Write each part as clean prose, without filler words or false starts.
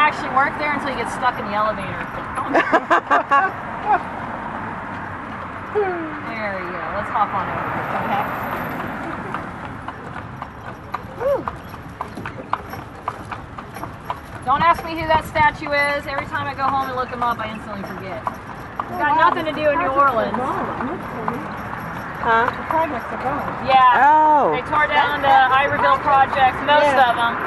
actually work there until you get stuck in the elevator. There you go. Let's hop on over. Okay. Don't ask me who that statue is. Every time I go home and look them up, I instantly forget. It's got nothing to do in New Orleans. Huh? The projects are gone. Yeah. Oh. They tore down the Iberville projects, most of them.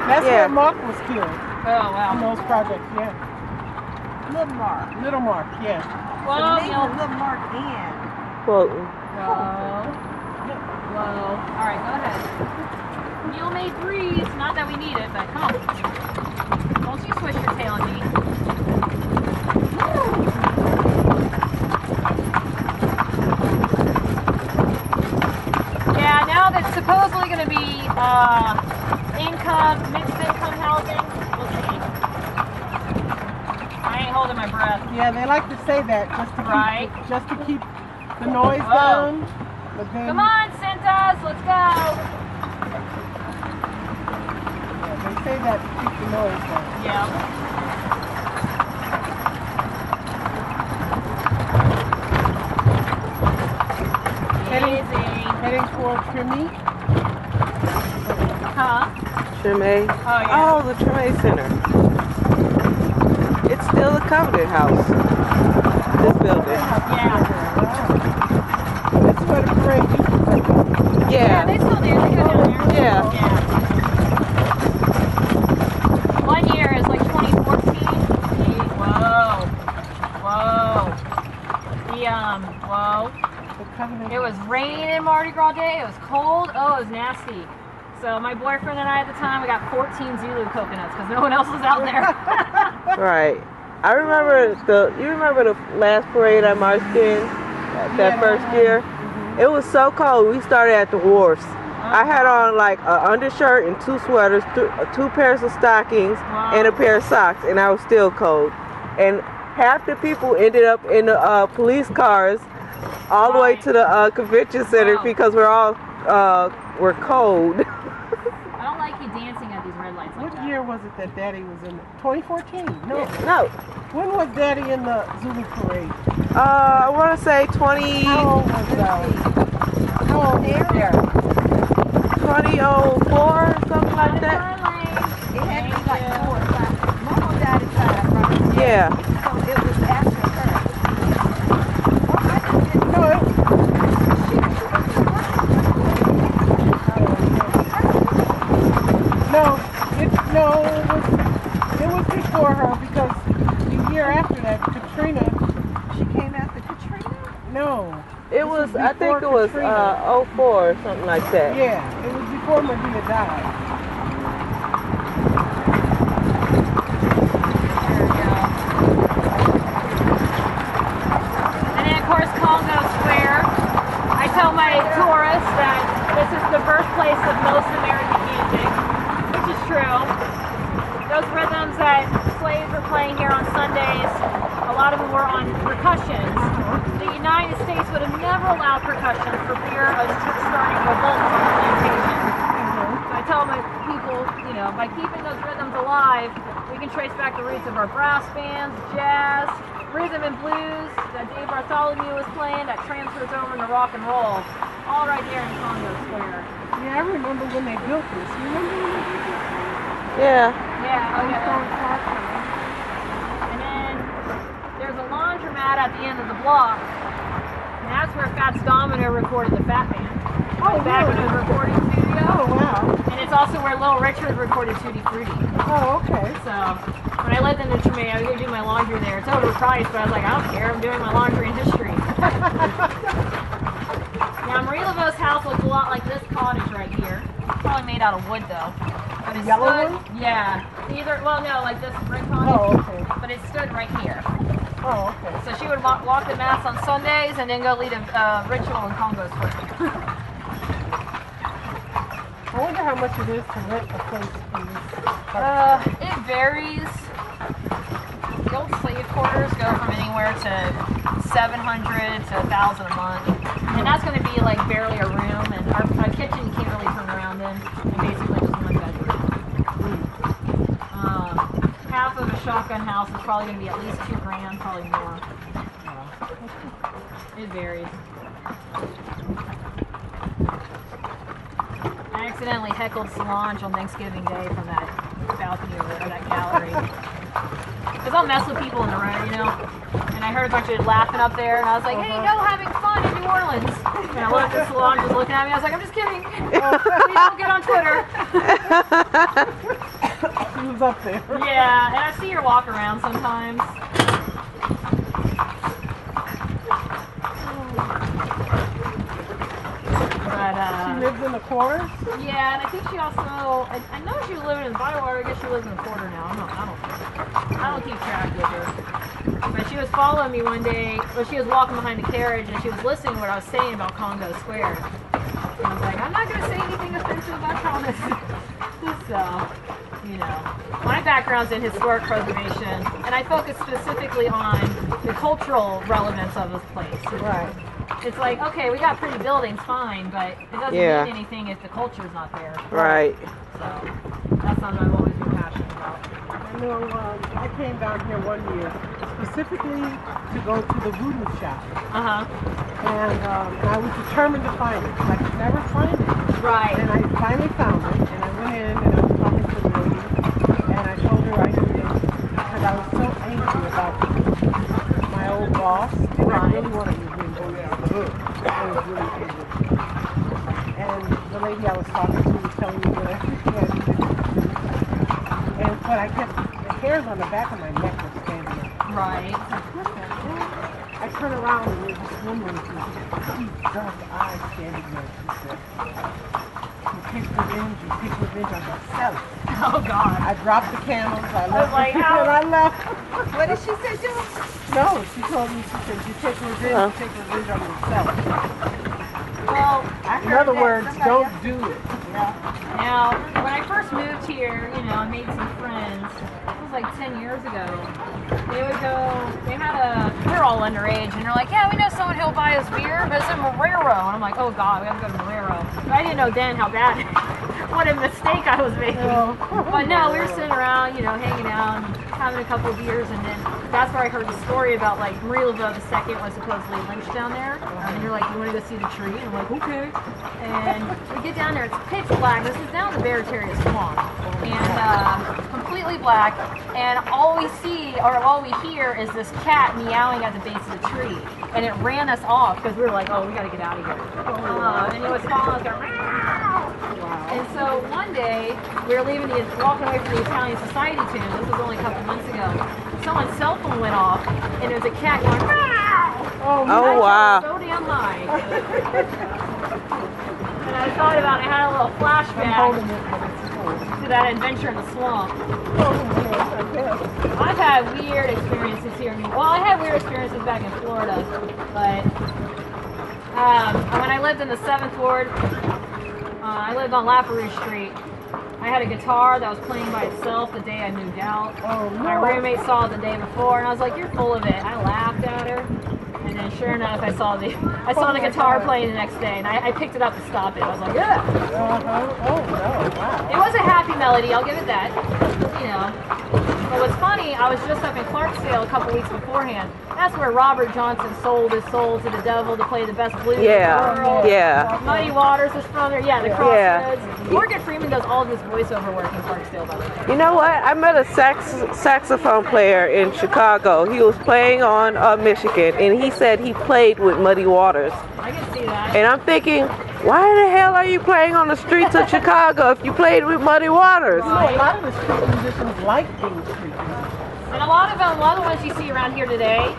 That's where Mark was killed. Oh, wow. In those projects, yeah. Little Mark. Little Mark, yeah. Well, So they were Little Mark in. Well, whoa. All right, go ahead. Meal made threes. Not that we need it, but come on. Don't you swish your tail at me. Yeah, now that's supposedly going to be mixed income housing. We'll see. I ain't holding my breath. Yeah, they like to say that just to keep the noise down. But then, come on, Cintas, let's go. Yeah, they say that to keep the noise down. Yeah. Heading for Treme. Huh? Treme. Oh, yeah. Oh, the Treme Center. It's still the Covenant House. This building. Yeah. This is where the parade used to be. Yeah, they still do. They go down there. Yeah. One year is like 2014. Whoa. It was raining Mardi Gras Day. It was cold. Oh, it was nasty. So my boyfriend and I at the time, we got 14 Zulu coconuts because no one else was out there. Right. I remember you remember the last parade I marched in, that first year? Mm-hmm. It was so cold. We started at the wharfs. I had on like an undershirt and 2 sweaters, 2 pairs of stockings, and a pair of socks, and I was still cold. And half the people ended up in the police cars all the way to the convention center because we're all we're cold. I don't like you dancing at these red lights like What year was it that Daddy was in? 2014? No. No. When was Daddy in the Zulu parade? I want to say 20. How old was How old was there? 2004, something like that. It had to be like 4 or 5. Mama died at 5, right? Yeah. So it was after her. It was before her because the year after that, Katrina. She came after Katrina? No. It was, I think it was 04 or something like that. Yeah, it was before Medea died. And then of course Congo Square. I tell my tourists that this is the birthplace of most American music, which is true. Those rhythms that slaves were playing here on Sundays, a lot of them were on percussions. The United States would have never allowed percussion for fear of starting revolts on the plantation. So I tell my people, you know, by keeping those rhythms alive, we can trace back the roots of our brass bands, jazz, rhythm and blues that Dave Bartholomew was playing that transfers over into rock and roll, all right there in Congo Square. Yeah, I remember when they built this. You remember when they built this? Yeah. Yeah, oh yeah. And then there's a laundromat at the end of the block, and that's where Fats Domino recorded the Fat Man. Back in his recording studio. Oh, wow. And it's also where Little Richard recorded Tutti Frutti. Oh, okay. So when I lived in the Treme, I was going to do my laundry there. It's overpriced, but I was like, I don't care. I'm doing my laundry in history. Now, Marie Laveau's house looks a lot like this cottage right here. It's probably made out of wood, though. But it Yellow stood, one? Yeah. Either, well, no, like this brick cottage. Oh, okay. But it stood right here. Oh, okay. So she would walk the mass on Sundays and then go lead a ritual in Congo Square. I wonder how much it is to rent a place in this. It varies. The old slave quarters go from anywhere to $700 to $1,000 a month, and that's going to be like barely a room, and our kitchen you can't really turn around in, and basically just one bedroom. one-bedroom house is probably going to be at least $2,000, probably more. It varies. I accidentally heckled Solange on Thanksgiving Day from that balcony or that gallery. Because I'll mess with people in the road, you know. And I heard a bunch of laughing up there, and I was like, hey, no having fun in New Orleans. And I looked at Solange was looking at me. I was like, I'm just kidding. Please don't get on Twitter. She was up there. Yeah, and I see her walk around sometimes. But, she lives in the quarter? yeah, and I think she also, I know she was living in Bywater. I guess she lives in the quarter now. I don't keep track with her. But she was following me one day, or she was walking behind the carriage, and she was listening to what I was saying about Congo Square. And I was like, I'm not going to say anything offensive, I promise. So, you know, my background's in historic preservation, and I focus specifically on the cultural relevance of this place. Right. It's like, okay, we got pretty buildings, fine, but it doesn't mean anything if the culture's not there. Right. So, that's something I've always been passionate about. I know I came down here one year specifically to go to the voodoo shop. And I was determined to find it. I could never find it. Right. And I finally found it, and I went in and I was talking to the lady, and I told her I needed it because I was so angry about my old boss, and I really wanted to bring it. I was really angry. And the lady I was talking to was telling me that everything I needed to do. But I kept, the hairs on the back of my neck were standing up. Right. I turned around and there was this woman with deep dark eyes standing there. She said, you take revenge on yourself. Oh, God. I dropped the candles, I left, like, and I left. What did she say to him? No, she told me, she said, you take revenge on yourself. Well, In other words, don't do it. now, when I first moved here, you know, I made some friends. It was like 10 years ago. They would go, they're all underage, and they're like, yeah, we know someone who'll buy us beer, but it's in Marrero. And I'm like, oh, God, we have to go to Marrero. But I didn't know then how bad, what a mistake I was making. But no, we were sitting around, you know, hanging out and having a couple of beers, and then that's where I heard the story about, like, Marie Laveau II was supposedly lynched down there. And you're like, you want to go see the tree? And I'm like, okay. And we get down there, it's pitch black. This is down the Barataria Swamp. And completely black. And all we see, or all we hear, is this cat meowing at the base of the tree. And it ran us off because we were like, oh, we got to get out of here. And it was following us going, meow. And so one day, we were walking away from the Italian Society tune. This was only a couple months ago. Someone's cell phone went off, and it was a cat going, meow. Oh, wow. So damn high. And I thought about it, I had a little flashback to that adventure in the swamp. I've had weird experiences here. Well, I had weird experiences back in Florida, but when I lived in the 7th Ward, I lived on Laperouse Street. I had a guitar that was playing by itself the day I moved out. My roommate saw it the day before, and I was like, you're full of it. I laughed at her. And then sure enough, I saw the guitar playing the next day, and I picked it up to stop it. I was like, yeah. Oh, no, wow. It was a happy melody, I'll give it that. You know. But what's funny, I was just up in Clarksdale a couple weeks beforehand. That's where Robert Johnson sold his soul to the devil to play the best blues in the world. Yeah. Muddy Waters was from there. Yeah, the Crossroads. Morgan Freeman does all of his voiceover work in Clarksdale, by the way. You know what? I met a saxophone player in Chicago. He was playing on Michigan, and he said he played with Muddy Waters. I can see that. And I'm thinking, why the hell are you playing on the streets of Chicago if you played with Muddy Waters? A lot of the street musicians like being street musicians. And a lot of the ones you see around here today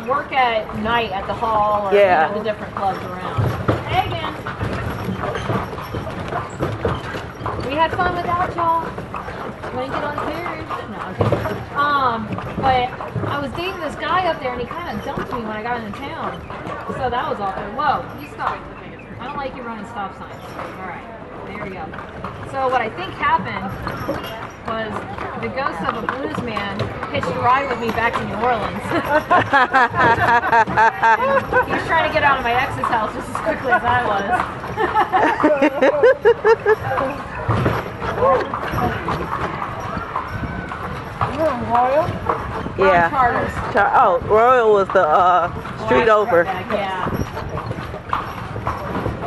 work at night at the hall or you know, the different clubs around. Hey again. We had fun without y'all. Want to get on the carriage? No, I'm kidding. But I was dating this guy up there, and he kind of dumped me when I got into town. So that was awkward. Whoa, you stop. I don't like you running stop signs. All right, there you go. So what I think happened was the ghost of a blues man hitched a ride with me back to New Orleans. He was trying to get out of my ex's house just as quickly as I was. Royal? Yeah. Charters. Oh, Royal was the street over. Yeah.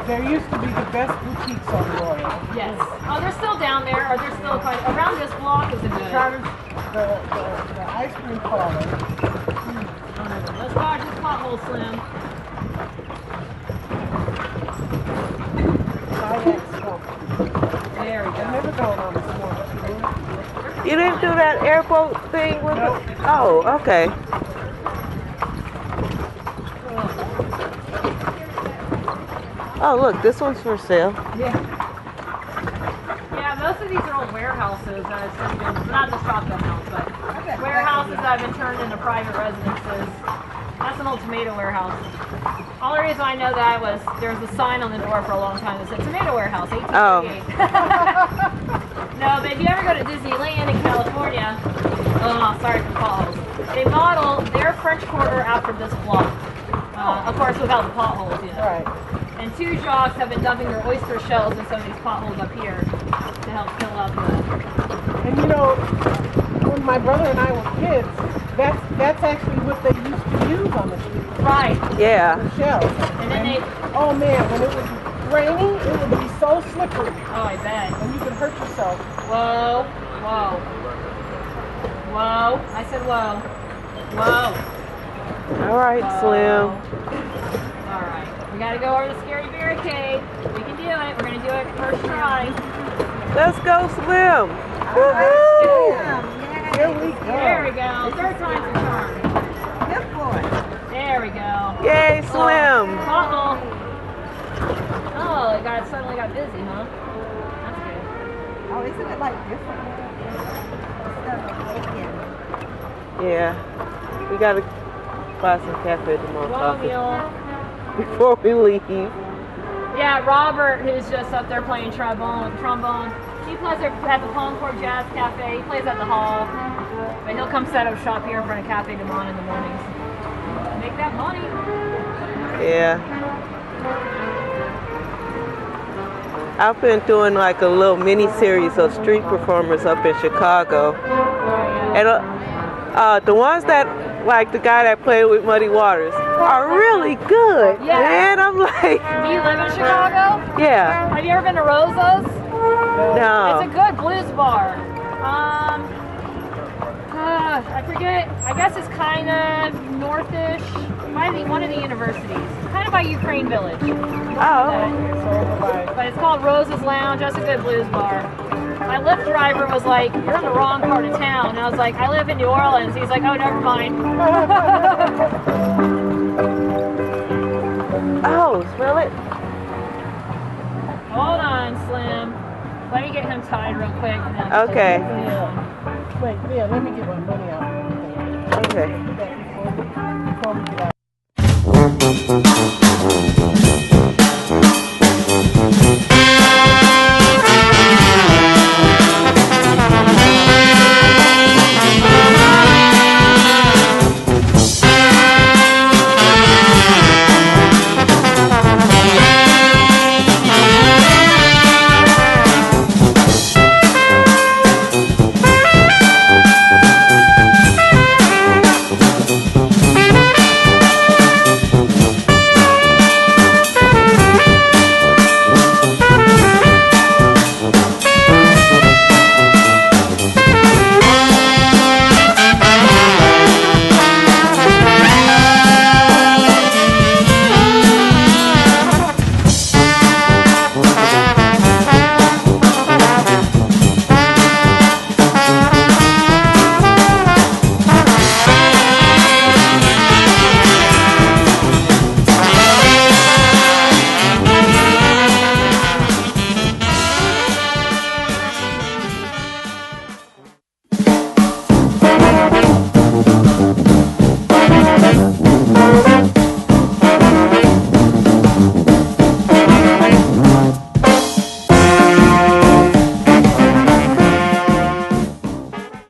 There used to be the best boutiques on Royal. Yes. Oh, they're still down there, or they're still quite around this block is a good. Charters, the ice cream parlor. Let's dodge this pothole, Slim. There we I've go. never gone on this one. You didn't do that airboat thing with No. it? Oh, okay. Oh, look, this one's for sale. Yeah. Yeah, most of these are old warehouses that have turned into, not the shotgun house, but warehouses that have been turned into private residences. That's an old tomato warehouse. All the reason I know that was there was a sign on the door for a long time that said tomato warehouse, 1838. No, but if you ever go to Disneyland in California, oh, sorry for calls. They model their French Quarter after this block. Of course, without the potholes, you know. Right. And two jocks have been dumping their oyster shells in some of these potholes up here to help fill up the. And you know, when my brother and I were kids, that's actually what they used to use on the street. Right. Yeah. The shells. And then they. Oh man, when it was raining, it would be so slippery, Oh, I bet. and you could hurt yourself. Whoa. Whoa. Whoa. I said whoa. Whoa. All right, Slim. All right. We got to go over the scary barricade. We can do it. We're going to do it first try. Let's go, Slim. Here we go. There we go. Third time's a charm. Good boy. There we go. Yay, Slim. Pothole. Oh, it suddenly got busy, huh? That's good. Oh, isn't it like different? Yeah. We got to buy some cafe tomorrow coffee Romeo. before we leave. Yeah, Robert, who's just up there playing trombone. He plays at the Palm Court Jazz Cafe. He plays at the hall. But he'll come set up shop here in front of Cafe Du Monde in the mornings. Make that money. Yeah. I've been doing like a little mini series of street performers up in Chicago. And the ones that, like the guy that played with Muddy Waters, are really good. Yeah. Man, I'm like, Do you live in Chicago? yeah. Have you ever been to Rosa's? No. It's a good blues bar. I forget. I guess it's kind of northish. Might be one of the universities. Kind of by Ukraine Village. Oh. But it's called Rosa's Lounge. That's a good blues bar. My Lyft driver was like, "You're in the wrong part of town." And I was like, "I live in New Orleans." He's like, "Oh, never mind." Oh, smell it? Hold on, Slim. Let me get him tied real quick. And then Okay. Wait, yeah, let me get my money out. Okay. Before we get out.